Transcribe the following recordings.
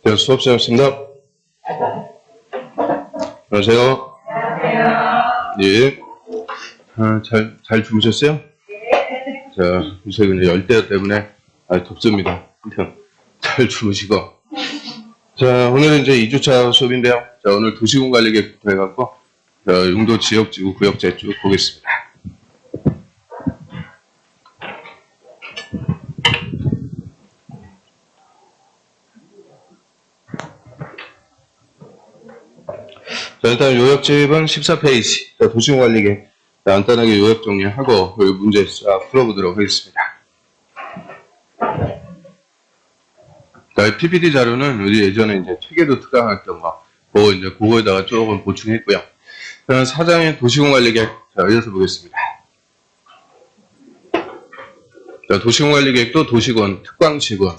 네, 수업 시작하겠습니다. 안녕하세요. 예. 잘 주무셨어요? 자, 요새 근데 열대 때문에 덥습니다. 잘 주무시고. 자, 오늘은 이제 2주차 수업인데요. 자, 오늘 도시군 관리 계획부터 해갖고, 용도 지역, 지구, 구역제 쭉 보겠습니다. 자, 일단 요약집은 14페이지. 자, 도시군 관리 계획. 간단하게 요약 정리하고, 그리고 문제 싹 풀어보도록 하겠습니다. 자, PPT 자료는 우리 예전에 이제 책에도 특강했던 거, 그거에다가 조금 보충했고요. 자, 4장의 도시군 관리 계획. 자, 이어서 보겠습니다. 자, 도시군 관리 계획도 도시군, 특광시군.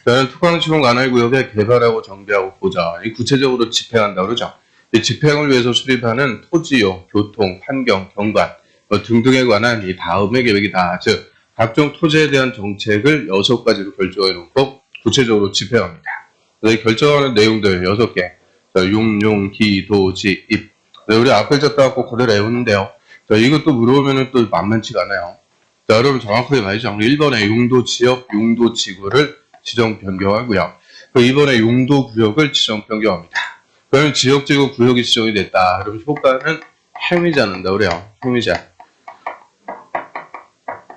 저는 특광시군 관할구역에 개발하고 정비하고 보전, 구체적으로 집행한다고 그러죠. 이 집행을 위해서 수립하는 토지용, 교통, 환경, 경관 등등에 관한 이 다음의 계획이다. 즉, 각종 토지에 대한 정책을 6가지로 결정해 놓고 구체적으로 집행합니다. 그래서 결정하는 내용들 6개. 자, 용, 기, 도, 지, 입. 우리 앞에 잡다갖고 그대로 외우는데요. 자, 이것도 물어보면 또 만만치가 않아요. 자, 여러분 정확하게 말이죠. 1번에 용도 지역, 용도 지구를 지정 변경하고요. 2번에 용도 구역을 지정 변경합니다. 그러면 지역, 지구, 구역이 지정이 됐다. 그럼 효과는 행위자 는다 그래요. 행위자. 자,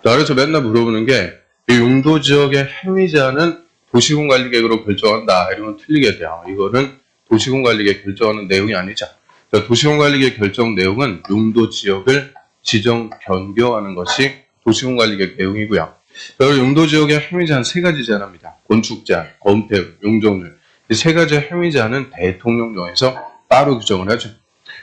그래서 맨날 물어보는 게 이 용도 지역의 행위자는 도시군 관리계획으로 결정한다. 이러면 틀리게 돼요. 이거는 도시군 관리계획 결정하는 내용이 아니죠. 자, 도시군 관리계획 결정 내용은 용도 지역을 지정 변경하는 것이 도시군 관리계획 내용이고요. 그리고 용도 지역의 행위자는 3가지 제한합니다. 건축 제한, 건폐율, 용적률. 이 3가지 행위자는 대통령령에서 따로 규정을 하죠.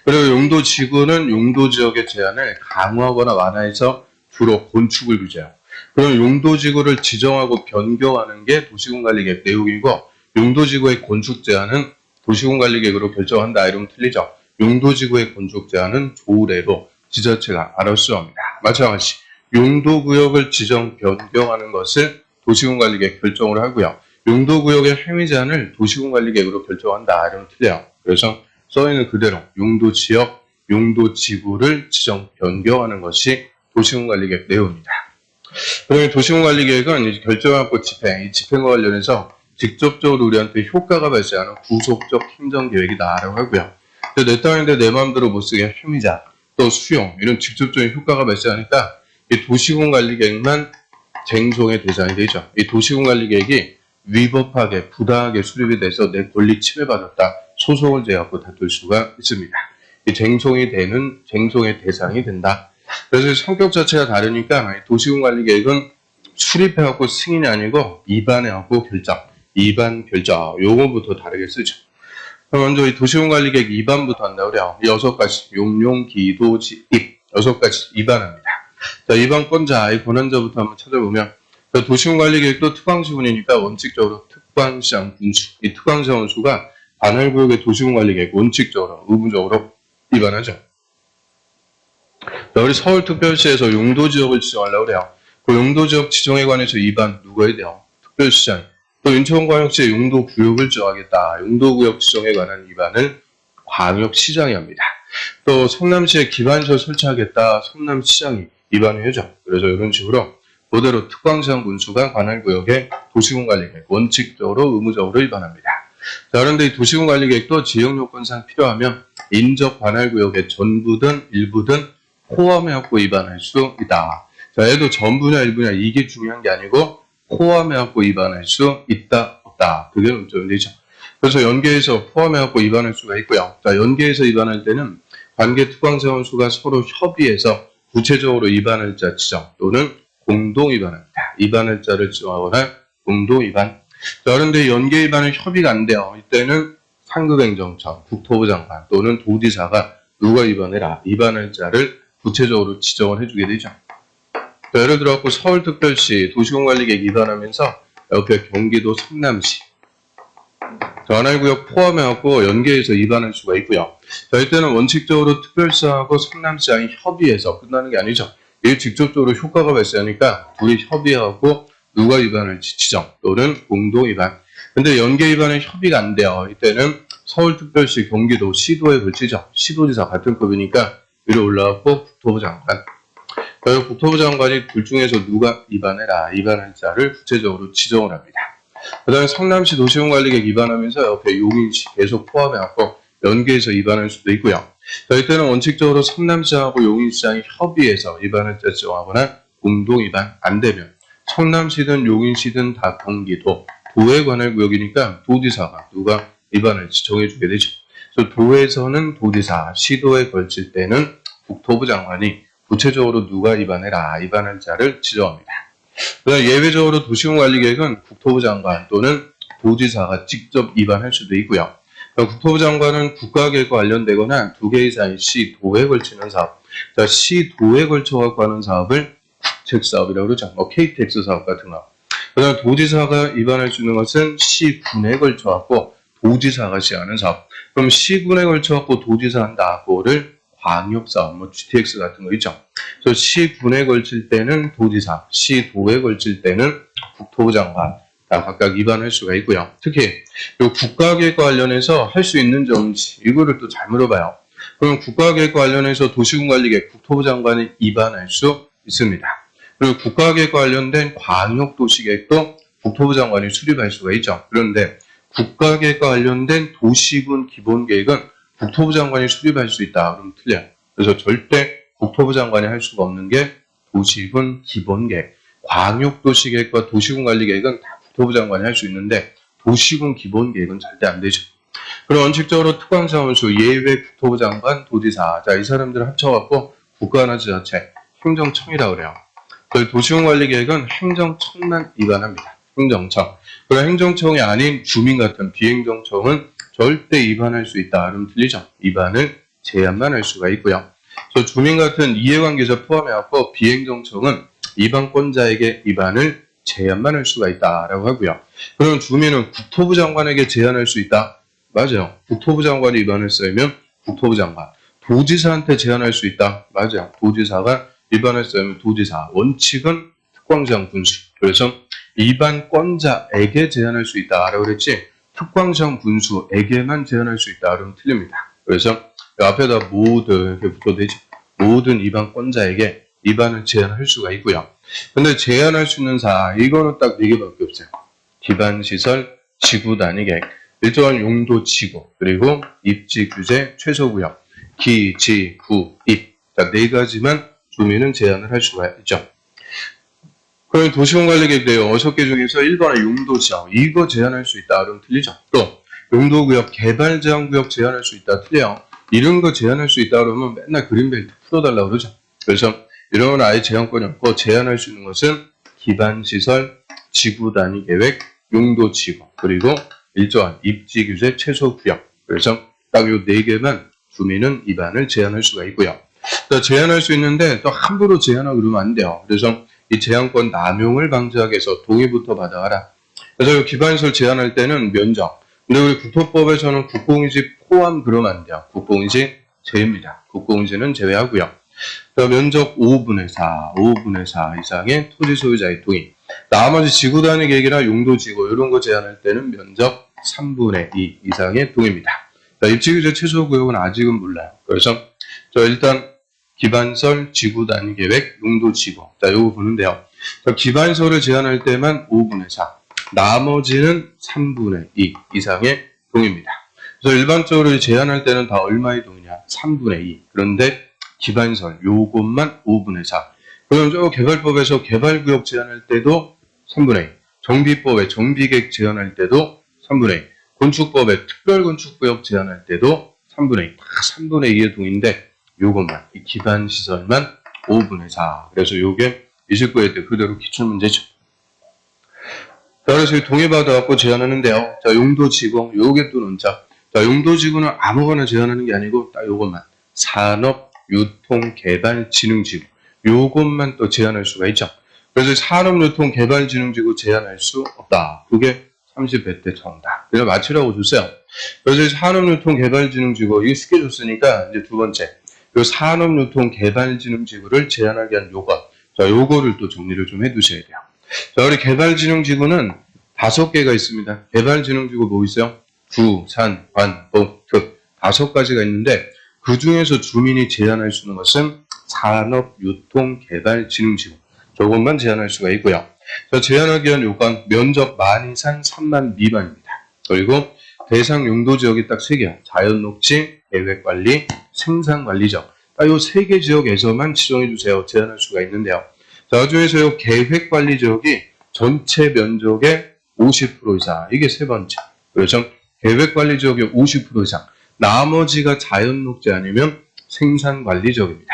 그리고 용도 지구는 용도 지역의 제한을 강화하거나 완화해서 주로 건축을 규제해요. 그럼 용도 지구를 지정하고 변경하는 게 도시군 관리계획 내용이고, 용도 지구의 건축 제한은 도시군 관리계획으로 결정한다. 이러면 틀리죠. 용도 지구의 건축 제한은 조례로 지자체가 알아서 수정합니다. 마찬가지. 용도 구역을 지정 변경하는 것을 도시군 관리계획 결정을 하고요. 용도 구역의 행위 제한을 도시군 관리계획으로 결정한다. 이러면 틀려요. 그래서 써있는 그대로 용도 지역, 용도 지구를 지정 변경하는 것이 도시군 관리계획 내용입니다. 그러면 도시군 관리계획은 이제 결정하고 집행, 이 집행과 관련해서 직접적으로 우리한테 효과가 발생하는 구속적 행정계획이다라고 하고요. 내 땅인데 내 마음대로 못 쓰게 행위자, 또 수용, 이런 직접적인 효과가 발생하니까 이 도시군 관리계획만 쟁송의 대상이 되죠. 이 도시군 관리계획이 위법하게, 부당하게 수립이 돼서 내 권리 침해받았다. 소송을 제기하고 다툴 수가 있습니다. 이 쟁송의 대상이 된다. 그래서 성격 자체가 다르니까 도시군 관리계획은 수립해갖고 승인이 아니고 입안해갖고 결정, 입안 결정, 요거부터 다르게 쓰죠. 먼저 이 도시군 관리계획 입안부터 한다고 그래요. 6가지, 용, 기, 도, 지, 입 6가지 입안합니다. 자, 입안권자, 이 권한자부터 한번 찾아보면 도시군 관리계획도 특광시군이니까 원칙적으로 특광시장 군수, 이 특광시장 군수가 관할구역의 도시군 관리계획 원칙적으로, 의무적으로 입안하죠. 자, 우리 서울특별시에서 용도지역을 지정하려고 그래요. 그 용도지역 지정에 관해서 입안 누가 해야 돼요? 특별시장. 또 인천광역시의 용도구역을 지정하겠다. 용도구역 지정에 관한 입안을 광역시장이 합니다. 또 성남시에 기반시설 설치하겠다. 성남시장이 입안을 해죠. 그래서 이런 식으로 그대로 특광시장 군수가 관할구역의 도시군 관리계획 원칙적으로 의무적으로 입안합니다. 자, 그런데 이 도시군 관리계획도 지역 요건상 필요하면 인접 관할구역의 전부든 일부든 포함해갖고 입안할 수 있다. 자, 얘도 전부냐 일부냐 이게 중요한 게 아니고 포함해갖고 입안할 수 있다 없다. 그게 문제는 되죠. 그래서 연계해서 포함해갖고 입안할 수가 있고요. 자, 연계해서 입안할 때는 관계 특광시장수가 서로 협의해서 구체적으로 입안할 자 지정 또는 공동 입안합니다. 입안할 자를 지정하거나 공동 입안. 자, 그런데 연계 입안은 협의가 안 돼요. 이때는 상급행정청, 국토부 장관 또는 도지사가 누가 입안해라. 입안할 자를 구체적으로 지정을 해주게 되죠. 자, 예를 들어 서울특별시 도시군 관리계획 입안하면서 옆에 경기도 성남시 관할구역 포함해갖고 연계해서 입안할 수가 있고요. 자, 이때는 원칙적으로 특별시하고 성남시장이 협의해서 끝나는 게 아니죠. 이게 직접적으로 효과가 발생하니까 둘이 협의하고 누가 입안할지 지정 또는 공동 입안. 근데 연계 위반은 협의가 안 돼요. 이때는 서울특별시, 경기도, 시도에 걸치죠. 시도지사 같은 급이니까 위로 올라갔고 국토부 장관. 결국 국토부 장관이 둘 중에서 누가 위반해라, 위반할 자를 구체적으로 지정을 합니다. 그 다음에 성남시 도시공관리계획 위반하면서 옆에 용인시 계속 포함해갖고 연계해서 위반할 수도 있고요. 저희 때는 원칙적으로 성남시하고 용인시장이 협의해서 위반할 자 지정하거나 공동 위반 안 되면 성남시든 용인시든 다 경기도, 도에 관할 구역이니까 도지사가 누가 위반할지 정해주게 되죠. 그래서 도에서는 도지사, 시도에 걸칠 때는 국토부 장관이 구체적으로 누가 위반해라, 위반할 자를 지정합니다. 그다음 예외적으로 도시공관리계획은 국토부 장관 또는 도지사가 직접 위반할 수도 있고요. 국토부 장관은 국가계획과 관련되거나 두 개 이상의 시, 도에 걸치는 사업, 시, 도에 걸쳐갖고 하는 사업을 국책사업이라고 그러죠. KTX 사업 같은 거. 그다음 도지사가 위반할 수 있는 것은 시, 군에 걸쳐갖고 도지사가 시하는 사업. 그럼 시군에 걸쳐갖고 도지사 한다. 그거를 광역사업, GTX 같은 거 있죠. 그래서 시군에 걸칠 때는 도지사, 시도에 걸칠 때는 국토부 장관 각각 위반할 수가 있고요. 특히 이 국가계획과 관련해서 할 수 있는 정지 이거를 또 잘 물어봐요. 그럼 국가계획과 관련해서 도시군관리계획 국토부 장관이 위반할 수 있습니다. 그리고 국가계획과 관련된 광역도시계획도 국토부 장관이 수립할 수가 있죠. 그런데 국가계획과 관련된 도시군 기본계획은 국토부 장관이 수립할 수 있다. 그럼 틀려요. 그래서 절대 국토부 장관이 할 수가 없는 게 도시군 기본계획. 광역도시계획과 도시군관리계획은 다 국토부 장관이 할 수 있는데 도시군 기본계획은 절대 안 되죠. 그럼 원칙적으로 특광사무소, 예외 국토부 장관, 도지사. 자, 이 사람들을 합쳐갖고 국가하나지자체, 행정청이라고 그래요. 저희 도시군관리계획은 행정청만 위반합니다. 행정청. 그럼 행정청이 아닌 주민 같은 비행정청은 절대 위반할 수 있다. 그럼 틀리죠. 위반을 제한만 할 수가 있고요. 저 주민 같은 이해관계자 포함해갖고 비행정청은 위반권자에게 위반을 제한만 할 수가 있다라고 하고요. 그럼 주민은 국토부 장관에게 제한할 수 있다. 맞아요. 국토부 장관이 위반을 쓰면 국토부 장관. 도지사한테 제한할 수 있다. 맞아요. 도지사가 위반을 쓰면 도지사. 원칙은 특광시장 분수. 그래서 위반권자에게 제한할 수 있다라고 그랬지. 특광시장 분수에게만 제한할 수 있다. 그러면 틀립니다. 그래서 앞에다 모든 이렇게 붙어도 되지. 모든 위반권자에게 위반을 제한할 수가 있고요. 근데 제한할 수 있는 이거는 딱 4개밖에 없어요. 기반시설, 지구 단위 계획, 일정한 용도 지구, 그리고 입지 규제, 최소구역, 기, 지, 구, 입. 자, 4가지만 주민은 제한을 할 수가 있죠. 그럼 도시공관리계획 내용 6개 중에서 1번의 용도지역, 이거 제한할 수 있다. 그럼 틀리죠. 또 용도구역, 개발제한구역 제한할 수 있다. 틀려요. 이런 거 제한할 수 있다 그러면 맨날 그린벨트 풀어달라고 그러죠. 그래서 이런 건 아예 제한권이 없고 제한할 수 있는 것은 기반시설, 지구단위 계획, 용도지구, 그리고 일정한 입지규제 최소구역. 그래서 딱 요 4개만 주민은 위반을 제한할 수가 있고요. 또 제한할 수 있는데 또 함부로 제한하고 그러면 안 돼요. 그래서 이 제한권 남용을 방지하기 위해서 동의부터 받아가라. 그래서 기반시설 제한할 때는 면적. 근데 우리 국토법에서는 국공유지 포함 그러면 안 돼요. 국공유지 제외입니다. 국공유지는 제외하고요. 면적 5분의 4 이상의 토지 소유자의 동의. 나머지 지구 단위 계획이나 용도 지구 이런 거 제한할 때는 면적 3분의 2 이상의 동의입니다. 입지 규제 최소 구역은 아직은 몰라요. 그래서 일단 기반설, 지구 단위 계획, 용도 지구. 자, 요거 보는데요. 기반설을 제한할 때만 5분의 4. 나머지는 3분의 2 이상의 동의입니다. 그래서 일반적으로 제한할 때는 다 얼마의 동의냐? 3분의 2. 그런데 기반설, 요것만 5분의 4. 그럼 저 개발법에서 개발구역 제한할 때도 3분의 2. 정비법에 정비계획 제한할 때도 3분의 2. 건축법에 특별건축구역 제한할 때도 3분의 2. 다 3분의 2의 동의인데 요것만, 이 기반시설만 5분의 4. 그래서 요게 29회 때 그대로 기출문제죠. 자, 그래서 동의받아갖고 제한하는데요. 자, 용도지구, 요게 또 논자. 자, 용도지구는 아무거나 제한하는 게 아니고 딱 요것만. 산업, 유통, 개발, 진흥지구. 요것만 또 제한할 수가 있죠. 그래서 산업, 유통, 개발, 진흥지구 제한할 수 없다. 그게 30회 때 정답. 그래서 맞추라고 줬어요. 그래서 산업, 유통, 개발, 진흥지구. 이게 쉽게 줬으니까 이제 두 번째. 요 산업, 유통, 개발, 진흥지구를 제한하게 한 요거. 자, 요거를 또 정리를 좀 해두셔야 돼요. 자, 우리 개발진흥지구는 5개가 있습니다. 개발진흥지구 뭐 있어요? 구, 산, 관, 복, 특 5가지가 있는데 그 중에서 주민이 제한할 수 있는 것은 산업유통개발진흥지구. 저것만 제한할 수가 있고요. 제한하기 위한 요건 면적 만 이상 3만 미만입니다. 그리고 대상 용도지역이 딱 3개야. 자연녹지, 계획관리, 생산관리지역. 이 3개 지역에서만 지정해주세요. 제한할 수가 있는데요. 그 중에서 이 계획관리지역이 전체 면적의 50% 이상. 이게 세 번째. 그래서 계획관리지역의 50% 이상. 나머지가 자연녹지 아니면 생산관리지역입니다.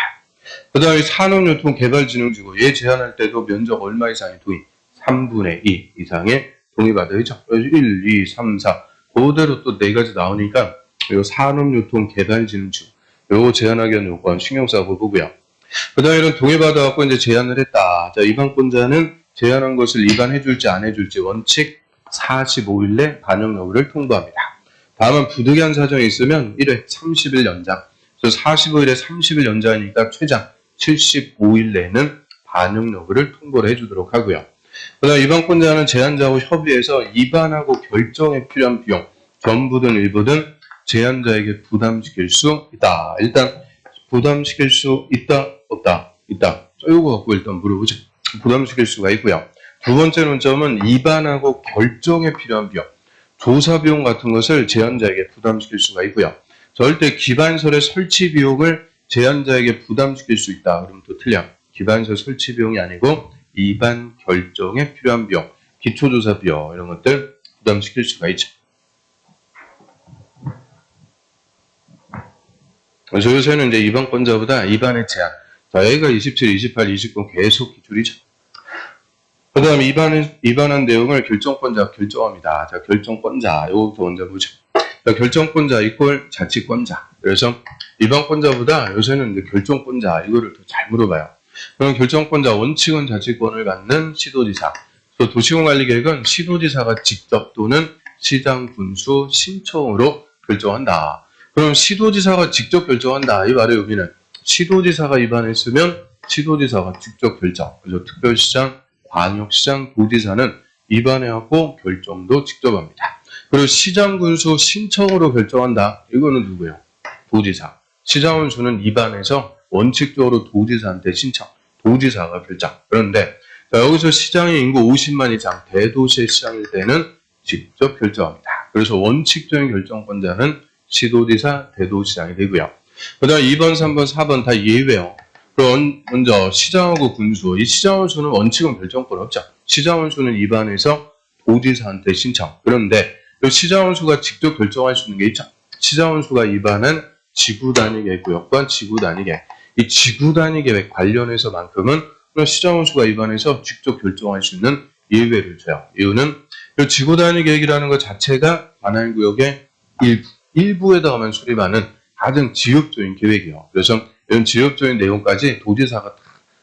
그 다음에 산업유통개발진흥지구. 얘 제한할 때도 면적 얼마 이상의 동의? 3분의 2 이상의 동의받아야죠. 1, 2, 3, 4. 그대로 또 4가지 나오니까 요 산업유통개발진흥지구. 요거 제한하기 위한 요건 신경 써서 보고요. 그 다음에 이런 동의받아갖고 이제 제한을 했다. 자, 입안권자는 제한한 것을 입안해줄지 안 해줄지 원칙 45일 내 반영 여부를 통보합니다. 다만 부득이한 사정이 있으면 1회 30일 연장. 그래서 45일에 30일 연장이니까 최장 75일 내는 반영 여부를 통보를 해주도록 하고요. 그 다음 입안권자는 제한자하고 협의해서 입안하고 결정에 필요한 비용, 전부든 일부든 제한자에게 부담시킬 수 있다. 일단 부담시킬 수 있다, 없다, 있다. 이거 갖고 일단 물어보죠. 부담시킬 수가 있고요. 두 번째 논점은 입안하고 결정에 필요한 비용, 조사 비용 같은 것을 제한자에게 부담시킬 수가 있고요. 절대 기반설의 설치 비용을 제한자에게 부담시킬 수 있다. 그러면 또 틀려. 기반설 설치 비용이 아니고 입안 결정에 필요한 비용, 기초조사 비용 이런 것들 부담시킬 수가 있죠. 그래서 요새는 이제 입안권자보다 입안의 제한. 자, 여기가 27, 28, 29 계속 기출이죠. 그 다음에 입안한 내용을 결정권자 결정합니다. 자, 결정권자. 요거부터 먼저 보죠. 자, 결정권자 이퀄 자치권자. 그래서 입안권자보다 요새는 이제 결정권자 이거를 더 잘 물어봐요. 그럼 결정권자 원칙은 자치권을 갖는 시도지사. 또 도시공관리계획은 시도지사가 직접 또는 시장 군수 신청으로 결정한다. 그럼 시도지사가 직접 결정한다. 이 말의 의미는 시도지사가 입안했으면 시도지사가 직접 결정. 그래서 특별시장, 광역시장, 도지사는 입안해갖고 결정도 직접 합니다. 그리고 시장 군수 신청으로 결정한다. 이거는 누구예요? 도지사. 시장 군수는 입안해서 원칙적으로 도지사한테 신청. 도지사가 결정. 그런데 여기서 시장의 인구 50만 이상 대도시의 시장일 때는 직접 결정합니다. 그래서 원칙적인 결정권자는 시도지사, 대도시장이 되고요. 그 다음 2번, 3번, 4번 다 예외요. 그럼 먼저 시장하고 군수. 이 시장 군수는 원칙은 결정권 없죠. 시장 군수는 입안해서 도지사한테 신청. 그런데 시장 군수가 직접 결정할 수 있는 게 있죠. 시장 군수가 입안한 지구 단위 계획구역과 지구 단위 계획. 이 지구 단위 계획 관련해서만큼은 시장 군수가 입안해서 직접 결정할 수 있는 예외를 줘요. 이유는 이 지구 단위 계획이라는 것 자체가 관할 구역의 일부에다가만 수립하는 가장 지역적인 계획이에요. 그래서 이런 지역적인 내용까지 도지사가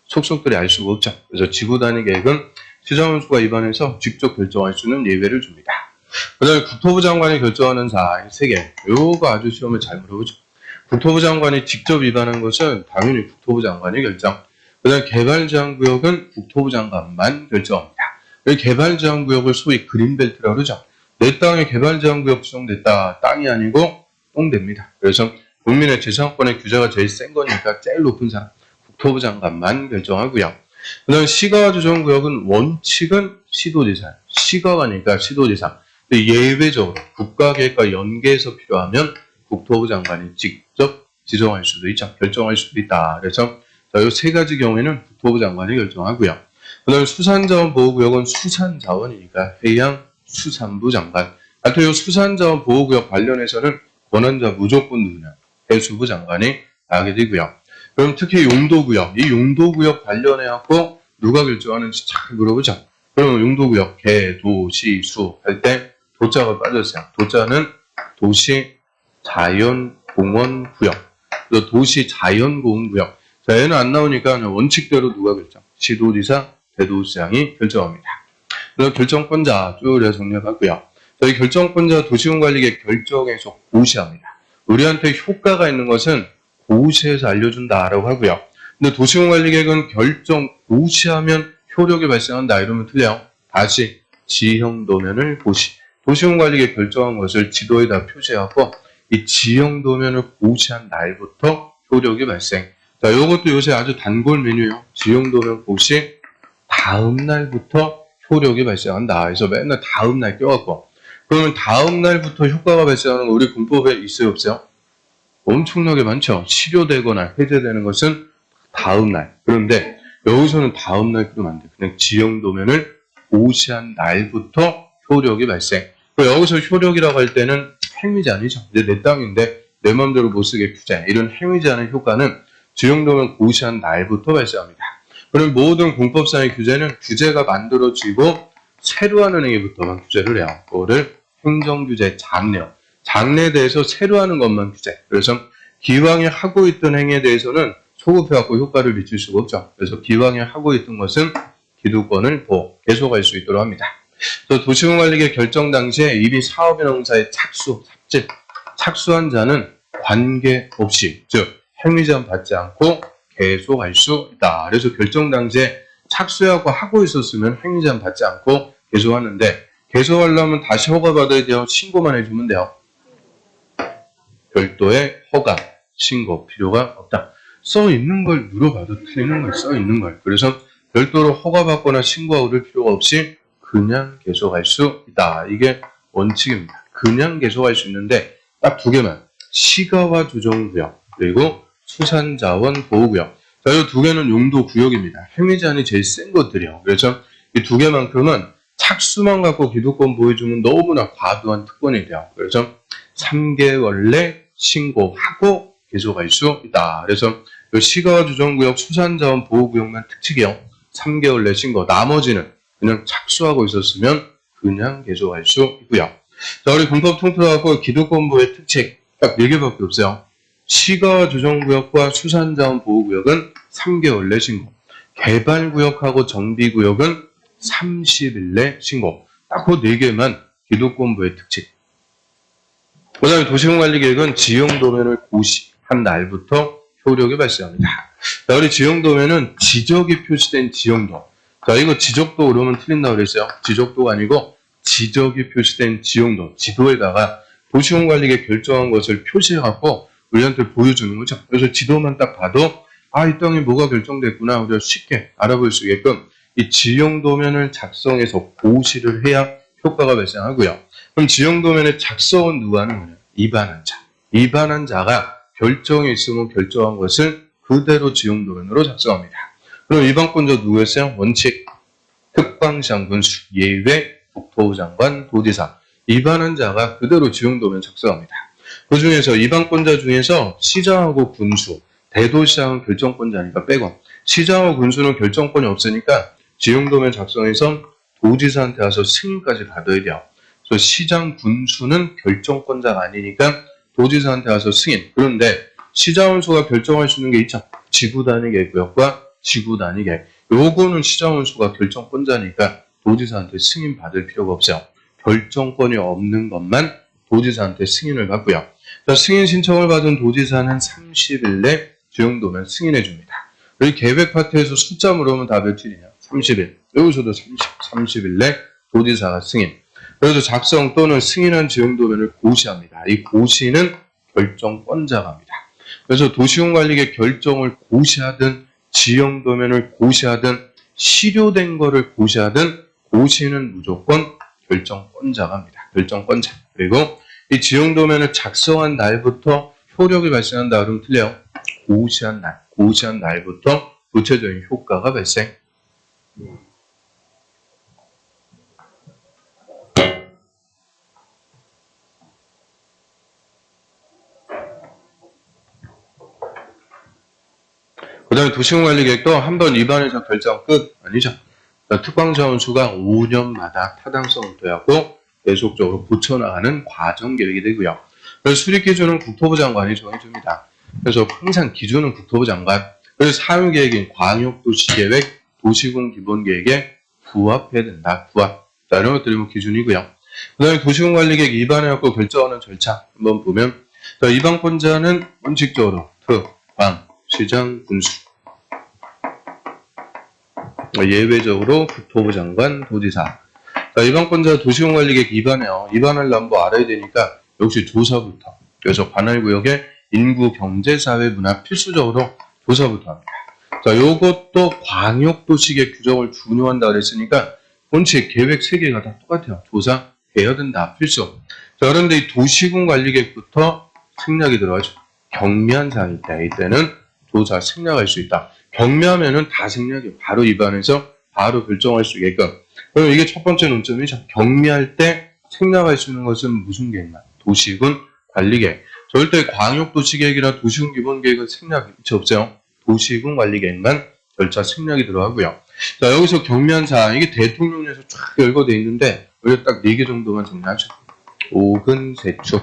속속들이 알 수가 없죠. 그래서 지구 단위 계획은 시장 군수가 입안해서 직접 결정할 수 있는 예외를 줍니다. 그 다음에 국토부 장관이 결정하는 사항 3개. 요거 아주 시험에 잘 물어보죠. 국토부 장관이 직접 입안한 것은 당연히 국토부 장관이 결정. 그 다음에 개발제한구역은 국토부 장관만 결정합니다. 개발제한구역을 소위 그린벨트라고 그러죠. 내 땅에 개발제한구역 지정됐다. 땅이 아니고 똥됩니다. 그래서 국민의 재산권의 규제가 제일 센 거니까 제일 높은 사람 국토부 장관만 결정하고요. 그 다음에 시가와 조정구역은 원칙은 시도지사. 시가가니까 시도지사. 예외적으로 국가계획과 연계해서 필요하면 국토부 장관이 직접 지정할 수도 있죠. 결정할 수도 있다. 그래서 이 3가지 경우에는 국토부 장관이 결정하고요. 그 다음에 수산자원보호구역은 수산자원이니까 해양수산부 장관. 하여튼 이 수산자원보호구역 관련해서는 권한자 무조건 누구냐? 해수부 장관이 하게 되고요. 그럼 특히 용도구역, 이 용도구역 관련해갖고 누가 결정하는지 잘 물어보죠. 그러면 용도구역, 개, 도, 시, 수 할 때 도자가 빠졌어요. 도자는 도시 자연공원구역, 도시 자연공원구역. 자, 얘는 안 나오니까 원칙대로 누가 결정? 시도지사, 대도시장이 결정합니다. 그래서 결정권자 쭉 정리해봤고요. 저희 결정권자 도시공관리계획 결정에서 고시합니다. 우리한테 효과가 있는 것은 고시해서 알려준다라고 하고요. 근데 도시공관리계획은 결정 고시하면 효력이 발생한다 이러면 틀려요. 다시 지형 도면을 고시. 도시군관리계 결정한 것을 지도에다 표시하고 이 지형 도면을 고시한 날부터 효력이 발생. 자, 요것도 요새 아주 단골 메뉴예요. 지형 도면 고시 다음 날부터 효력이 발생한다. 그래서 맨날 다음 날 껴갖고. 그러면 다음 날부터 효과가 발생하는 거 우리 공법에 있어요, 없어요? 엄청나게 많죠. 실효되거나 해제되는 것은 다음 날. 그런데 여기서는 다음 날 그러면 안 돼. 그냥 지형 도면을 고시한 날부터 효력이 발생. 여기서 효력이라고 할 때는 행위자 아니죠. 이제 내 땅인데 내 마음대로 못 쓰게 규제. 이런 행위지 않은 효과는 지형 도면 고시한 날부터 발생합니다. 그럼 모든 공법상의 규제는 규제가 만들어지고 새로 하는 행위부터만 규제를 해요. 그거를 행정규제 장례요. 장례에 대해서 새로 하는 것만 규제. 그래서 기왕에 하고 있던 행위에 대해서는 소급해갖고 효과를 미칠 수가 없죠. 그래서 기왕에 하고 있던 것은 기득권을 계속할 수 있도록 합니다. 또 도시군관리계 결정 당시에 이미 사업이나 공사에 착수한 자는 관계없이, 즉 행위제한 받지 않고 계속할 수 있다. 그래서 결정 당시에 착수하고 하고 있었으면 행위제한 받지 않고 계속하는데 계속하려면 다시 허가 받아야 돼요. 신고만 해주면 돼요. 별도의 허가, 신고 필요가 없다. 써 있는 걸 물어봐도 틀리는 걸 써 있는 걸. 그래서 별도로 허가받거나 신고하고 그럴 필요가 없이 그냥 계속할 수 있다. 이게 원칙입니다. 그냥 계속할 수 있는데 딱 두 개만. 시가와 조정구역 그리고 수산자원 보호구역. 자, 이 두 개는 용도구역입니다. 행위제한이 제일 센 것들이요. 그래서 이 두 개만큼은 착수만 갖고 기득권 보여주면 너무나 과도한 특권이 돼요. 그래서 3개월 내 신고하고 계속할 수 있다. 그래서 이 시가와 조정구역, 수산자원 보호구역만 특칙이요. 3개월 내 신고. 나머지는 그냥 착수하고 있었으면 그냥 계속할 수 있고요. 자, 우리 공법 통틀어갖고 기득권보호의 특칙 딱 4개밖에 없어요. 시가와 조정구역과 수산자원 보호구역은 3개월 내 신고. 개발구역하고 정비구역은 30일 내 신고. 딱 그 4개만 기득권보호의 특칙. 그 다음에 도시군관리계획은 지형도면을 고시한 날부터 효력이 발생합니다. 자, 우리 지형도면은 지적이 표시된 지형도. 자, 이거 지적도 그러면 틀린다고 그랬어요. 지적도가 아니고 지적이 표시된 지형도. 지도에다가 도시군관리계획 결정한 것을 표시해갖고 우리한테 보여주는 거죠. 그래서 지도만 딱 봐도 이 땅에 뭐가 결정됐구나. 우리가 쉽게 알아볼 수 있게끔 이 지형도면을 작성해서 고시를 해야 효과가 발생하고요. 그럼 지형도면의 작성은 누가 하는 거냐? 입안한 자. 입안한 자가 결정이 있으면 결정한 것을 그대로 지형도면으로 작성합니다. 그럼 입안권자 누구였어요? 원칙, 특방시장 군수, 예외, 국토부 장관, 도지사. 입안한 자가 그대로 지형도면 작성합니다. 그 중에서 입안권자 중에서 시장하고 군수, 대도시장은 결정권자니까 빼고 시장하고 군수는 결정권이 없으니까 지형도면 작성해서 도지사한테 와서 승인까지 받아야 돼요. 그래서 시장, 군수는 결정권자가 아니니까 도지사한테 와서 승인. 그런데 시장원수가 결정할 수 있는 게 있죠. 지구단위계획과 지구단위계획. 요거는 시장원수가 결정권자니까 도지사한테 승인 받을 필요가 없어요. 결정권이 없는 것만 도지사한테 승인을 받고요. 자, 승인 신청을 받은 도지사는 30일 내 지형도면 승인해 줍니다. 여기 계획 파트에서 숫자 물으면 다 며칠이냐? 30일. 여기서도 30일 내 도지사가 승인. 그래서 작성 또는 승인한 지형도면을 고시합니다. 이 고시는 결정권자가 합니다. 그래서 도시군관리계 결정을 고시하든 지형도면을 고시하든 실효된 거를 고시하든 고시는 무조건 결정권자가 합니다. 결정권자. 그리고 이 지형도면을 작성한 날부터 효력이 발생한다. 그러면 틀려요. 고시한 날. 고시한 날부터 구체적인 효과가 발생. 그 다음에 도시군관리계획도 한번 입안해서 결정 끝. 아니죠. 특방자원수가 5년마다 타당성을 더하고 계속적으로 붙여나가는 과정계획이 되고요. 그래서 수립기준은 국토부 장관이 정해줍니다. 그래서 항상 기준은 국토부 장관. 그래서 사유계획인 광역도시계획, 도시군기본계획에 부합해야 된다. 부합. 자, 이런 것들이 뭐 기준이고요. 그 다음에 도시군관리계획 입안해갖고 결정하는 절차 한번 보면, 자, 입안권자는 원칙적으로 특방, 시장, 군수. 예외적으로 국토부 장관, 도지사. 자, 입안권자 도시공관리계획 입안해요. 입안하려면 뭐 알아야 되니까 역시 조사부터. 그래서 관할구역의 인구, 경제, 사회, 문화 필수적으로 조사부터 합니다. 자, 요것도 광역도시계획 규정을 준용한다 그랬으니까 본칙 계획 3개가 다 똑같아요. 조사, 해야 된다. 필수. 자, 그런데 이 도시군관리계획부터 생략이 들어가죠. 경미한 사항일 때, 이때는 조사 생략할 수 있다. 경미하면은 다 생략이 바로 입안해서 바로 결정할 수 있게끔. 그럼 이게 첫 번째 논점이죠. 경미할 때 생략할 수 있는 것은 무슨 계획만? 도시군 관리계획. 절대 광역도시계획이나 도시군 기본계획은 생략이 없어요. 도시군 관리계획만 절차 생략이 들어가고요. 자, 여기서 경미한 사항, 이게 대통령령에서 쫙 열거되어 있는데 여기 딱 4개 정도만 정리하죠. 5근세축.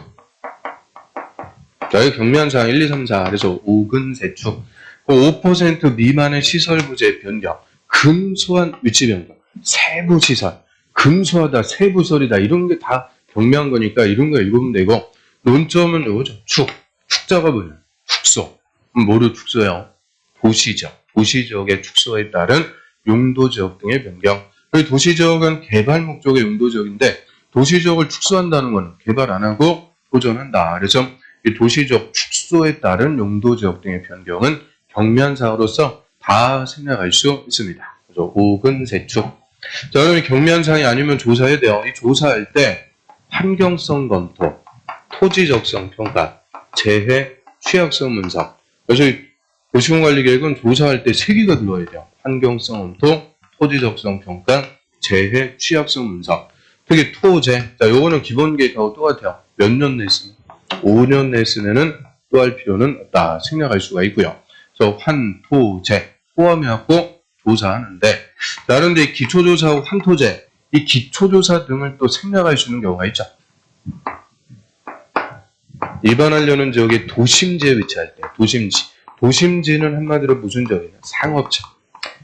자, 여기 경미한 사항 1, 2, 3, 4. 그래서 5근세축. 5% 미만의 시설 부재 변경. 근소한 위치 변경. 세부 시설. 근소하다, 세부설이다. 이런 게 다 경미한 거니까 이런 거 읽으면 되고, 논점은 이거죠. 축자가 뭐냐? 축소. 뭐로 축소해요? 도시지역. 도시지역의 축소에 따른 용도지역 등의 변경. 도시지역은 개발 목적의 용도지역인데 도시지역을 축소한다는 건 개발 안 하고 보존한다. 그래서 이 도시지역 축소에 따른 용도지역 등의 변경은 경미한 사항으로서 다 생략할 수 있습니다. 그래서 5근세축. 자, 그러면 경미한 사항이 아니면 조사해야 돼요. 이 조사할 때 환경성 검토, 토지적성 평가, 재해, 취약성 분석. 그래서 도시군관리계획은 조사할 때 3개가 들어야 돼요. 환경성 검토, 토지적성 평가, 재해, 취약성 분석. 특히 토재. 자, 요거는 기본계획하고 똑같아요. 몇 년 내에 쓰면? 5년 내에 쓰면은 또 할 필요는 없다. 생략할 수가 있고요. 그래서 환토재 포함해갖고 조사하는데, 자, 그런데 기초조사하고 환토재, 이 기초조사 등을 또 생략할 수 있는 경우가 있죠. 입안하려는 지역의 도심지에 위치할 때, 도심지는 한마디로 무슨 지역이냐? 상업지역.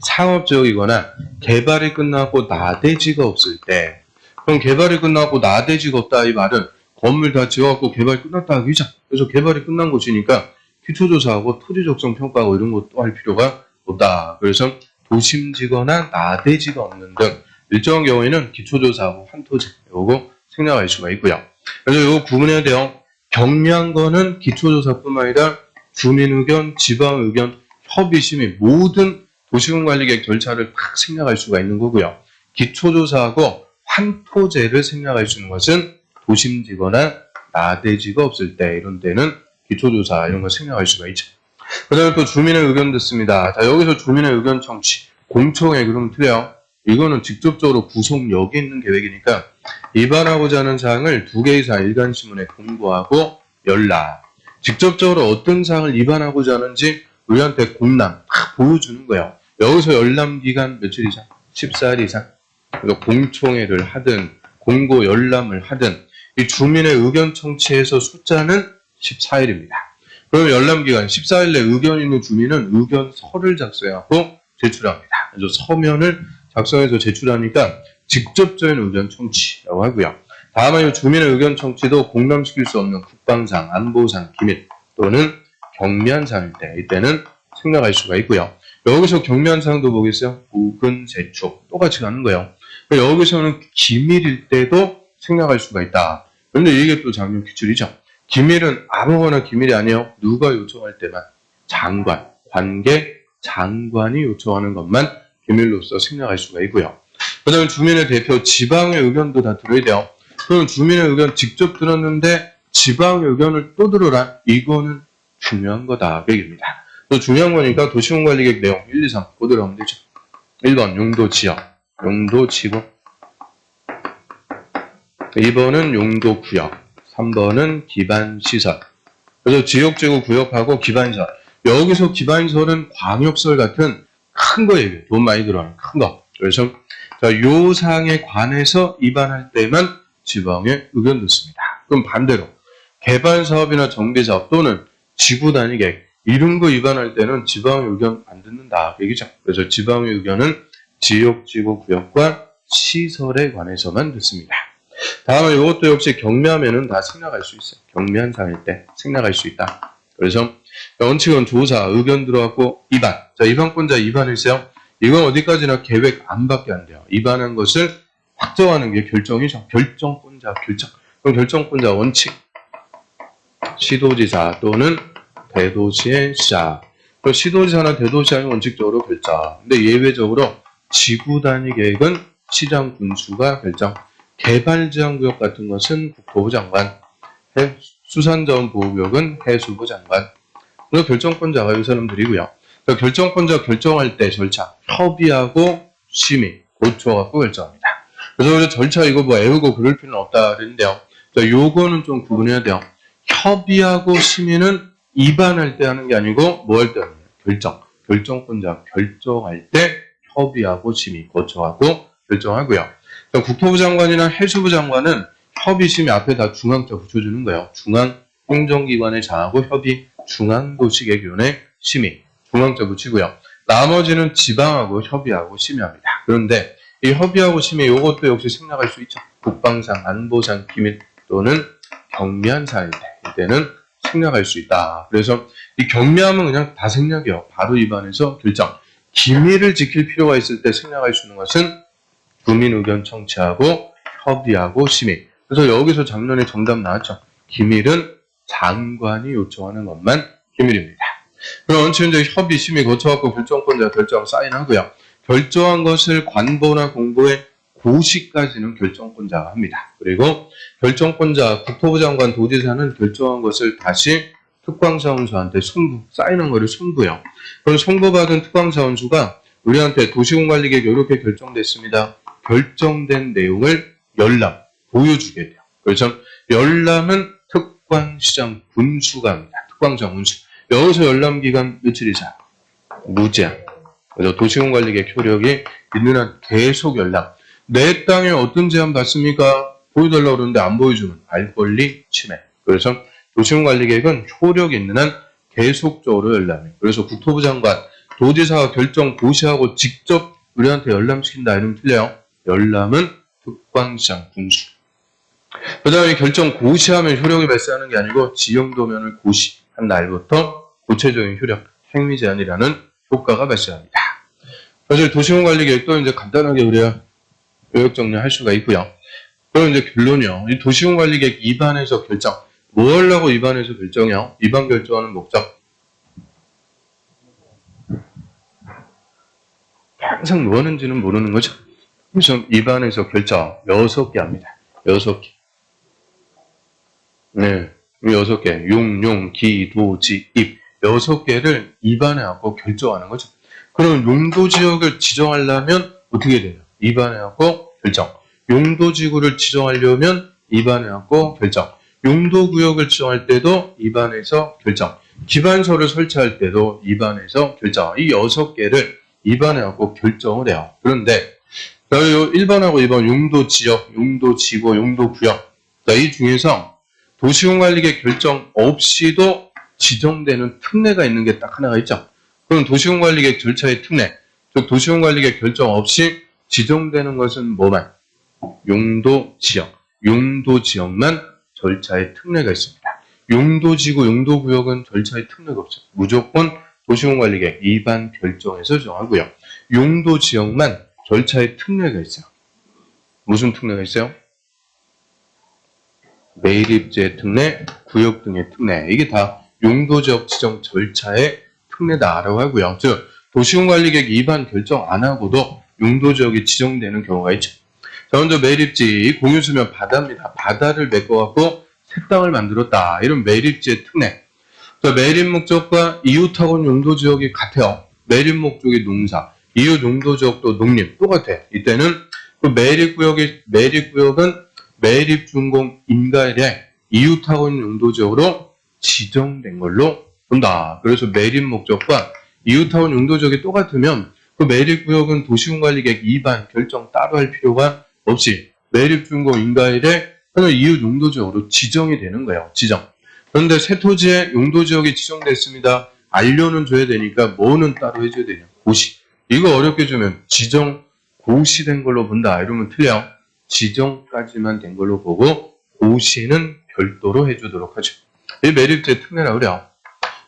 상업지역이거나 개발이 끝나고 나대지가 없을 때, 그럼 개발이 끝나고 나대지가 없다 이 말은 건물 다 지어갖고 개발이 끝났다 하기죠. 그래서 개발이 끝난 곳이니까 기초조사하고 토지적성 평가하고 이런 것도 할 필요가 없다. 그래서 도심지거나 나대지가 없는 등 일정한 경우에는 기초조사하고 환토지 요거 생략할 수가 있고요. 그래서 요거 구분해야 돼요. 경미한 거는 기초조사뿐만 아니라 주민의견, 지방의견, 협의심의 모든 도시군관리계획 절차를 딱 생략할 수가 있는 거고요. 기초조사하고 환토제를 생략할 수 있는 것은 도심지거나 나대지가 없을 때, 이런 때는 기초조사 이런 거 생략할 수가 있죠. 그 다음에 또 주민의 의견 듣습니다. 자, 여기서 주민의 의견 청취. 공청회 그러면 틀려요. 이거는 직접적으로 구속력이 있는 계획이니까 입안하고자 하는 사항을 2개 이상 일간신문에 공고하고 연락. 직접적으로 어떤 사항을 입안하고자 하는지 우리한테 공람 다 보여주는 거예요. 여기서 열람기간 며칠 이상? 14일 이상. 그래서 공청회를 하든 공고 열람을 하든 이 주민의 의견 청취에서 숫자는 14일입니다. 그럼 열람기간 14일 내 의견 있는 주민은 의견서를 작성하고 제출합니다. 그래서 서면을 작성해서 제출하니까 직접적인 의견 청취라고 하고요. 다만 주민의 의견 청취도 공람시킬 수 없는 국방상, 안보상, 기밀 또는 경미한 사항일 때, 이때는 생략할 수가 있고요. 여기서 경미한 사항도 보겠어요? 5근세축 똑같이 가는 거예요. 여기서는 기밀일 때도 생략할 수가 있다. 그런데 이게 또 장면 기출이죠. 기밀은 아무거나 기밀이 아니에요. 누가 요청할 때만 장관, 관계 장관이 요청하는 것만 기밀로서 생략할 수가 있고요. 그 다음에 주민의 대표, 지방의 의견도 다 들어야 돼요. 그럼 주민의 의견 직접 들었는데 지방의 의견을 또 들어라. 이거는 중요한 거다. 그 얘기입니다. 또 중요한 거니까 도시군관리계획 내용 1, 2, 3 보도록 하면 되죠. 1번 용도지역, 용도지구. 2번은 용도구역, 3번은 기반시설. 그래서 지역지구 구역하고 기반시설. 여기서 기반시설은 광역시설 같은 큰 거 얘기해요. 돈 많이 들어가는 큰 거. 그래서 자, 요 사항에 관해서 입안할 때만 지방의 의견 듣습니다. 그럼 반대로 개발사업이나 정비사업 또는 지구단위계획 이런 거 입안할 때는 지방의 의견 안 듣는다. 얘기죠. 그래서 지방의 의견은 지역지구 구역과 시설에 관해서만 듣습니다. 다음은 이것도 역시 경미하면은 다 생략할 수 있어요. 경미한 사항일 때 생략할 수 있다. 그래서 원칙은 조사, 의견 들어갔고 입안. 자, 입안권자 입안했어요. 이건 어디까지나 계획 안밖에 안 돼요. 입안한 것을 확정하는 게 결정이죠. 결정권자, 결정. 그럼 결정권자 원칙. 시도지사 또는 대도시의 시장. 시도지사나 대도시장이 원칙적으로 결정. 근데 예외적으로 지구 단위 계획은 시장 군수가 결정. 개발지향구역 같은 것은 국토부 장관. 수산자원보호구역은 해수부 장관. 그래서 결정권자가 이 사람들이고요. 결정권자 결정할 때 절차, 협의하고 심의, 고쳐갖고 결정합니다. 그래서 절차 이거 뭐 애우고 그럴 필요는 없다 그랬는데요. 요거는 좀 구분해야 돼요. 협의하고 심의는 입안할 때 하는 게 아니고 뭐 할 때 하는 거예요? 결정권자 결정할 때 협의하고 심의, 고쳐갖고 결정하고요. 국토부 장관이나 해수부 장관은 협의, 심의 앞에 다 중앙자 붙여주는 거예요. 중앙행정기관의 장하고 협의, 중앙도시개균의 심의, 중앙자 붙이고요. 나머지는 지방하고 협의하고 심의합니다. 그런데 이 협의하고 심의 이것도 역시 생략할 수 있죠. 국방상, 안보상, 기밀 또는 경미한 사안일 때 이때는 생략할 수 있다. 그래서 이 경미함은 그냥 다 생략이요. 바로 입안에서 결정. 기밀을 지킬 필요가 있을 때 생략할 수 있는 것은 국민 의견 청취하고 협의하고 심의. 그래서 여기서 작년에 정답 나왔죠. 기밀은 장관이 요청하는 것만 기밀입니다. 그럼 원칙은 협의, 심의 거쳐갖고 결정권자 결정 사인하고요. 결정한 것을 관보나 공보에 고시까지는 결정권자가 합니다. 그리고 결정권자, 국토부 장관, 도지사는 결정한 것을 다시 특광사원수한테 송부, 사인한 거를 송부해요. 그럼 송부받은 특광사원수가 우리한테 도시공관리계획 이렇게 결정됐습니다. 결정된 내용을 열람, 보여주게 돼요. 그래서 열람은 특광시장 군수가 합니다. 특광장 군수. 여기서 열람기간 며칠이자? 무제한. 그래서 도시공관리계획 효력이 있는 한 계속 열람. 내 땅에 어떤 제한 받습니까? 보여달라고 그러는데 안 보여주면 알 권리 침해. 그래서 도시공관리계획은 효력이 있는 한 계속적으로 열람해요. 그래서 국토부 장관, 도지사가 결정 고시하고 직접 우리한테 열람시킨다 이러면 틀려요. 열람은 특광시장 군수. 그 다음에 결정 고시하면 효력이 발생하는 게 아니고 지형도면을 고시한 날부터 구체적인 효력, 행위제한이라는 효과가 발생합니다. 그래서 도시공관리계획도 이제 간단하게 우리가 요약 정리할 수가 있고요. 그럼 이제 결론이요. 이 도시공관리계획 입안에서 결정. 뭐 하려고 입안에서 결정이요? 입안 결정하는 목적. 항상 뭐 하는지는 모르는 거죠. 그래서 입안에서 결정 6개 합니다. 6개. 네. 6개. 용, 기, 도, 지, 입. 6개를 입안에 갖고 결정하는 거죠. 그럼 용도지역을 지정하려면 어떻게 돼요? 입안에 갖고 결정. 용도지구를 지정하려면 입안에 갖고 결정. 용도구역을 지정할 때도 입안에서 결정. 기반서를 설치할 때도 입안에서 결정. 이 6개를 입안에 갖고 결정을 해요. 그런데 1번하고 2번 용도지역, 용도지구, 용도구역. 이 중에서 도시공관리계획 결정 없이도 지정되는 특례가 있는 게 딱 하나가 있죠. 그럼 도시공관리계획 절차의 특례, 즉 도시공관리계획 결정 없이 지정되는 것은 뭐만? 용도지역, 용도지역만 절차의 특례가 있습니다. 용도지구, 용도구역은 절차의 특례가 없죠. 무조건 도시공관리계획 입안 결정에서 정하고요. 용도지역만 절차의 특례가 있어요. 무슨 특례가 있어요? 매립제 특례, 구역 등의 특례. 이게 다 용도지역 지정 절차의 특례다라고 하고요. 즉 도시공관리계획 입안 결정 안 하고도 용도지역이 지정되는 경우가 있죠. 자, 먼저 매립지, 공유수면 바다입니다. 바다를 메꿔갖고 새 땅을 만들었다. 이런 매립지의 특례. 자, 매립 목적과 이웃하고는 용도지역이 같아요. 매립 목적이 농사, 이웃 용도지역도 농림 똑같아. 이때는 그 매립구역은 매립준공 인가일에 이웃하고는 용도지역으로 지정된 걸로 본다. 그래서 매립 목적과 이웃하고는 용도지역이 똑같으면 그 매립구역은 도시공관리계획 입안 결정 따로 할 필요가 없이 매립준공 인가일에 그냥 이웃 용도지역으로 지정이 되는 거예요. 지정. 그런데 새 토지에 용도지역이 지정됐습니다. 알려는 줘야 되니까 뭐는 따로 해줘야 되냐? 고시. 이거 어렵게 주면 지정 고시된 걸로 본다. 이러면 틀려. 지정까지만 된 걸로 보고 고시는 별도로 해주도록 하죠. 이 매립제 특례라고 그래요.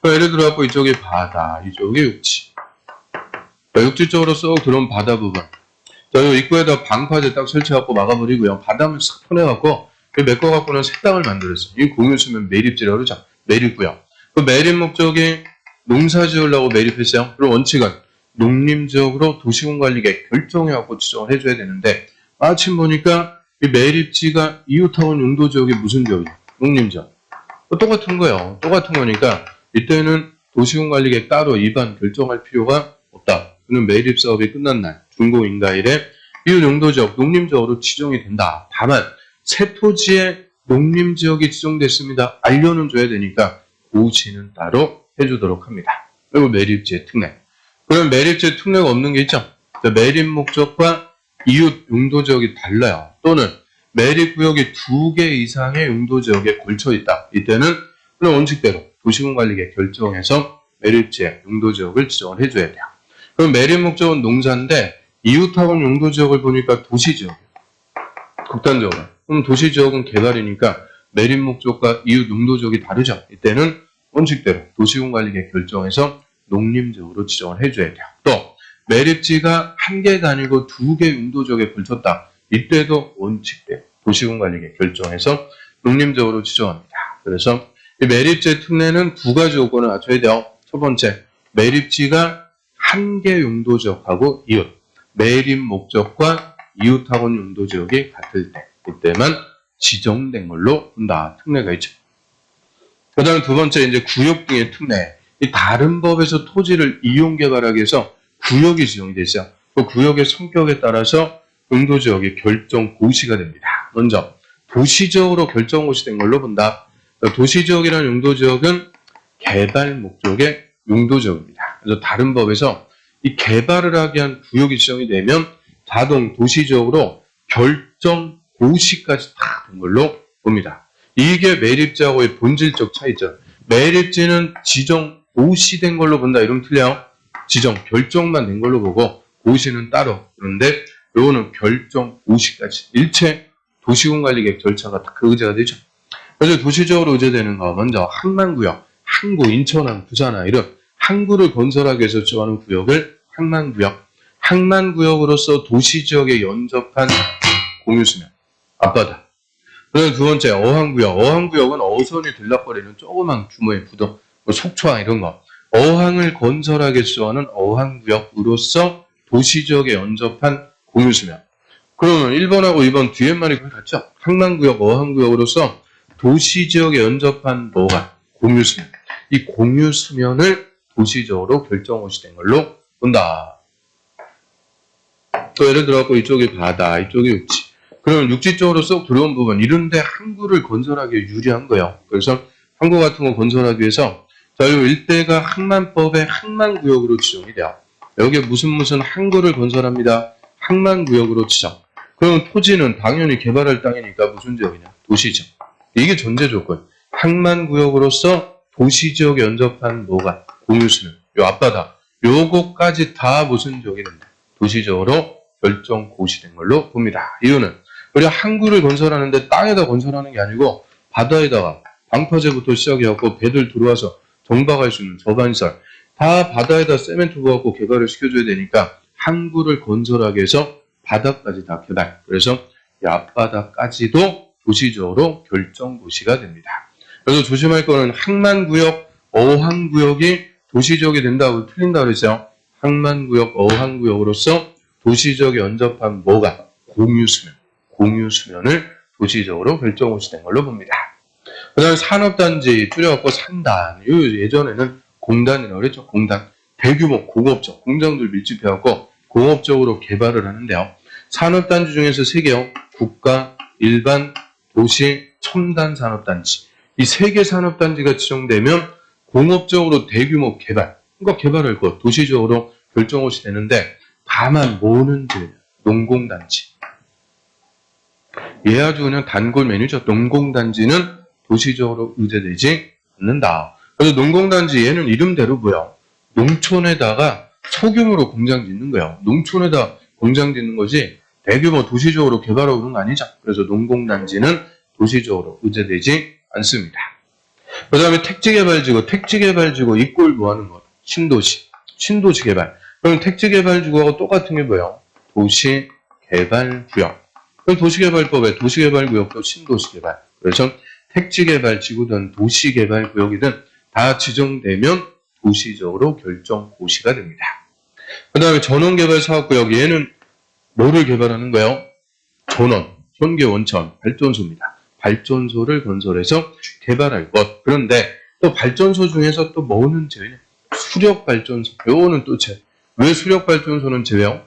예를 들어 이쪽이 바다, 이쪽이 육지. 육지 쪽으로 쏙 들어온 바다 부분. 자, 요 입구에다 방파제 딱 설치해갖고 막아버리고요. 바닥을 싹 퍼내갖고 메꿔갖고는 색당을 만들었어요. 이 공유수면 매립지라고 그러죠. 매립구역. 그 매립 목적이 농사 지으려고 매립했어요. 그리고 원칙은 농림지역으로 도시공관리계 결정해갖고 지정을 해줘야 되는데 마침 보니까 이 매립지가 이웃하원 용도지역이 무슨 지역이냐? 농림지역. 똑같은 거예요. 똑같은 거니까 이때는 도시공관리계 따로 입안 결정할 필요가 없다. 그는 매립 사업이 끝난 날 준공인가일에 이웃 용도지역 농림지역으로 지정이 된다. 다만 새 토지에 농림지역이 지정됐습니다. 알려는 줘야 되니까 고시는 따로 해주도록 합니다. 그리고 매립지의 특례. 그럼 매립지의 특례가 없는 게 있죠. 매립 목적과 이웃 용도지역이 달라요. 또는 매립구역이 2개 이상의 용도지역에 걸쳐 있다. 이때는 그런 원칙대로 도시공관리계 결정해서 매립지의 용도지역을 지정을 해줘야 돼요. 그럼 매립 목적은 농사인데 이웃하원 용도지역을 보니까 도시지역이에요. 극단적으로. 그럼 도시지역은 개발이니까 매립 목적과 이웃 용도지역이 다르죠. 이때는 원칙대로 도시공관리계 결정해서 농림지역으로 지정을 해줘야 돼요. 또 매립지가 1개가 아니고 2개 용도지역에 걸쳤다. 이때도 원칙대로 도시공관리계 결정해서 농림지역으로 지정합니다. 그래서 이 매립지의 특례는 2가지 요건을 갖춰야 돼요. 첫 번째, 매립지가 1개 용도지역하고 이웃, 매립 목적과 이웃학원 용도지역이 같을 때, 이때만 지정된 걸로 본다. 특례가 있죠. 그 다음에 2번째, 이제 구역 등의 특례. 이 다른 법에서 토지를 이용 개발하기 위해서 구역이 지정이 되죠. 그 구역의 성격에 따라서 용도지역이 결정 고시가 됩니다. 먼저 도시지역으로 결정 고시된 걸로 본다. 도시지역이라는 용도지역은 개발 목적의 용도지역입니다. 그래서 다른 법에서 이 개발을 하기 위한 구역이 지정이 되면 자동 도시지역으로 결정 고시까지 다 된 걸로 봅니다. 이게 매립지하고의 본질적 차이점. 매립지는 지정 고시된 걸로 본다. 이러면 틀려요. 지정 결정만 된 걸로 보고 고시는 따로. 그런데 요거는 결정 고시까지 일체 도시공관리계획 절차가 다 그 의제가 되죠. 그래서 도시적으로 의제되는 거 먼저 항만구역, 항구, 인천항, 부산항 이런 항구를 건설하기 위해서 지정하는 구역을 항만구역, 항만구역으로서 도시지역에 연접한 공유수면 앞바다. 그다음 2번째 어항구역, 어항구역은 어선이 들락거리는 조그만 규모의 부도, 속초항 이런 거. 어항을 건설하기 위해서 지정하는 어항구역으로서 도시지역에 연접한 공유수면. 그러면 1번하고 2번 뒤에 말이 거의 같죠? 항만구역, 어항구역으로서 도시지역에 연접한 뭐가? 공유수면. 이 공유수면을 도시적으로 결정고시된 걸로 본다. 또 예를 들어서 이쪽이 바다, 이쪽이 육지. 그러면 육지 쪽으로 쏙 들어온 부분, 이런데 항구를 건설하기에 유리한 거예요. 그래서 항구 같은 거 건설하기 위해서 자, 이 일대가 항만법의 항만구역으로 지정이 돼요. 여기에 무슨 항구를 건설합니다. 항만구역으로 지정. 그럼 토지는 당연히 개발할 땅이니까 무슨 지역이냐? 도시지역. 이게 전제 조건. 항만구역으로서 도시지역에 연접한 뭐가? 공유수면. 요 앞바다. 요거까지 다 무슨 지역이 된다. 도시지역으로 결정 고시된 걸로 봅니다. 이유는 우리가 항구를 건설하는데 땅에다 건설하는 게 아니고 바다에다가 방파제부터 시작해갖고 배들 들어와서 정박할 수 있는 저반시설 다 바다에다 세멘트 부어갖고 개발을 시켜줘야 되니까 항구를 건설하기 위해서 바다까지 다 개발. 그래서 이 앞바다까지도 도시적으로 결정고시가 됩니다. 그래서 조심할 거는 항만구역, 어항구역이 도시지역이 된다고 틀린다고 그랬어요. 항만구역, 어항구역으로서 도시지역에 연접한 뭐가? 공유수면. 공유수면을 도시적으로 결정고시된 걸로 봅니다. 그 다음에 산업단지 줄여갖고 산단. 예전에는 공단이라고 그랬죠. 공단. 대규모 공업적 공장들 밀집해갖고 공업적으로 개발을 하는데요. 산업단지 중에서 3개요. 국가, 일반, 도시, 첨단 산업단지. 이 3개 산업단지가 지정되면 공업적으로 대규모 개발. 그러니까 개발할 것 도시적으로 결정고시 되는데 다만 뭐는 농공단지. 얘 아주 그냥 단골 메뉴죠. 농공단지는 도시적으로 의제되지 않는다. 그래서 농공단지 얘는 이름대로 뭐야? 농촌에다가 소규모로 공장 짓는 거예요. 농촌에다 공장 짓는 거지 대규모 도시적으로 개발하고 그런 거 아니죠. 그래서 농공단지는 도시적으로 의제되지 않습니다. 그 다음에 택지개발지구, 택지개발지구 이꼴 뭐하는 것? 신도시, 신도시 개발. 그럼 택지개발지구하고 똑같은 게 뭐예요? 도시 개발구역. 그럼 도시개발법에 도시개발구역도 신도시개발. 그래서 택지개발 지구든 도시개발구역이든 다 지정되면 도시적으로 결정고시가 됩니다. 그 다음에 전원개발사업구역, 얘는 뭐를 개발하는 거예요? 전원, 현계원천, 발전소입니다. 발전소를 건설해서 개발할 것. 그런데 또 발전소 중에서 또 뭐는 제외냐? 수력발전소. 요거는 또 왜 수력발전소는 제외요?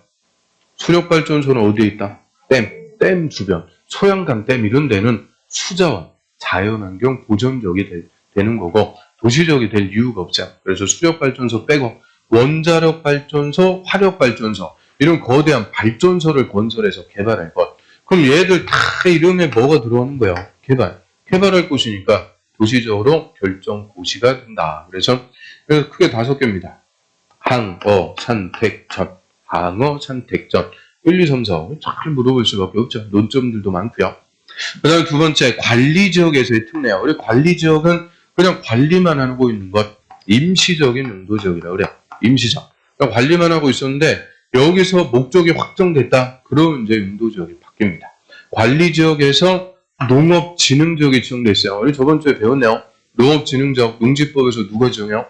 수력발전소는 어디에 있다? 댐 주변, 소양강 댐 이런 데는 수자원, 자연환경 보전적이 되는 거고 도시적이 될 이유가 없죠. 그래서 수력발전소 빼고 원자력발전소, 화력발전소 이런 거대한 발전소를 건설해서 개발할 것. 그럼 얘들 다 이름에 뭐가 들어오는 거예요? 개발할 곳이니까 도시적으로 결정고시가 된다. 그래서 크게 5개입니다. 항어, 산택전, 항어, 산택전 1, 2, 3, 4 잘 물어볼 수밖에 없죠. 논점들도 많고요. 그 다음에 두 번째, 관리지역에서의 특례요. 우리 관리지역은 그냥 관리만 하고 있는 것, 임시적인 용도지역이라고 그래요. 임시적. 그러니까 관리만 하고 있었는데 여기서 목적이 확정됐다. 그러면 이제 용도지역이 바뀝니다. 관리지역에서 농업진흥지역이 지정돼 있어요. 우리 저번 주에 배웠네요. 농업진흥지역, 농지법에서 누가 지정해요?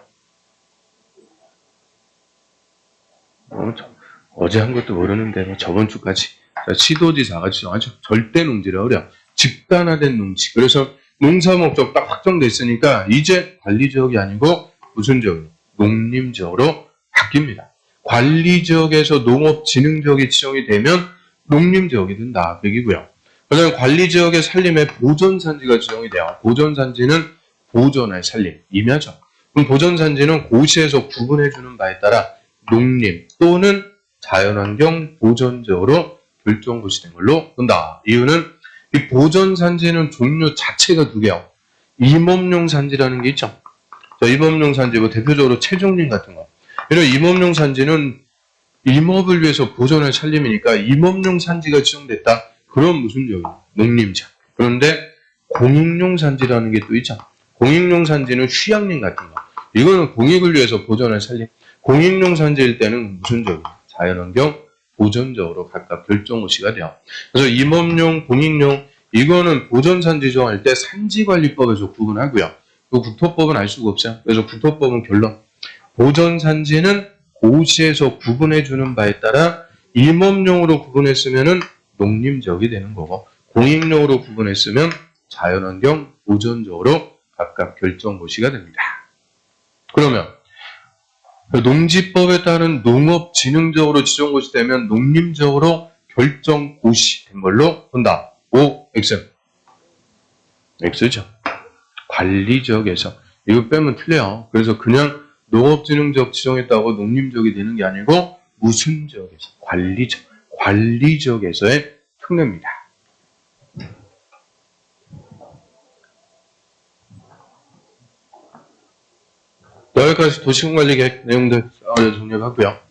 어제 한 것도 모르는데 뭐 저번 주까지 시도지사가 지정하죠. 절대 농지라고 그래요. 집단화된 농지. 그래서 농사 목적 딱 확정돼 있으니까 이제 관리지역이 아니고 무슨 지역이요? 농림지역으로 바뀝니다. 관리지역에서 농업진흥지역이 지정이 되면 농림지역이 된다. 그 얘기고요. 그 다음에 관리지역의 산림에 보전산지가 지정이 돼요. 보전산지는 보존할 산림, 임야죠. 그럼 보전산지는 고시에서 구분해주는 바에 따라 농림 또는 자연환경 보전지역으로 결정고시 된 걸로 본다. 이유는 이 보전산지는 종류 자체가 2개요. 임업용 산지라는 게 있죠. 자, 임업용 산지, 뭐 대표적으로 채종림 같은 거. 이런 임업용 산지는 임업을 위해서 보존할 산림이니까 임업용 산지가 지정됐다. 그럼 무슨 지역이에요? 농림지역. 그런데 공익용 산지라는 게 또 있죠. 공익용 산지는 휴양림 같은 거. 이거는 공익을 위해서 보존할 산림. 공익용 산지일 때는 무슨 지역이에요? 자연환경 보전적으로 각각 결정고시가 돼요. 그래서 임업용, 공익용 이거는 보전산지 정할 때 산지관리법에서 구분하고요. 그 국토법은 알 수가 없어요. 그래서 국토법은 결론. 보전산지는 고시에서 구분해주는 바에 따라 임업용으로 구분했으면은 농림지역이 되는 거고 공익용으로 구분했으면 자연환경 보전적으로 각각 결정고시가 됩니다. 그러면 농지법에 따른 농업진흥적으로 지정고시 되면 농림적으로 결정고시 된 걸로 본다. O, X. X죠. 관리지역에서. 이거 빼면 틀려요. 그래서 그냥 농업진흥적 지정했다고 농림지역이 되는 게 아니고 무슨 지역에서? 관리지역에서의 특례입니다. 여기까지 도시군관리계획 내용들 정리하고요.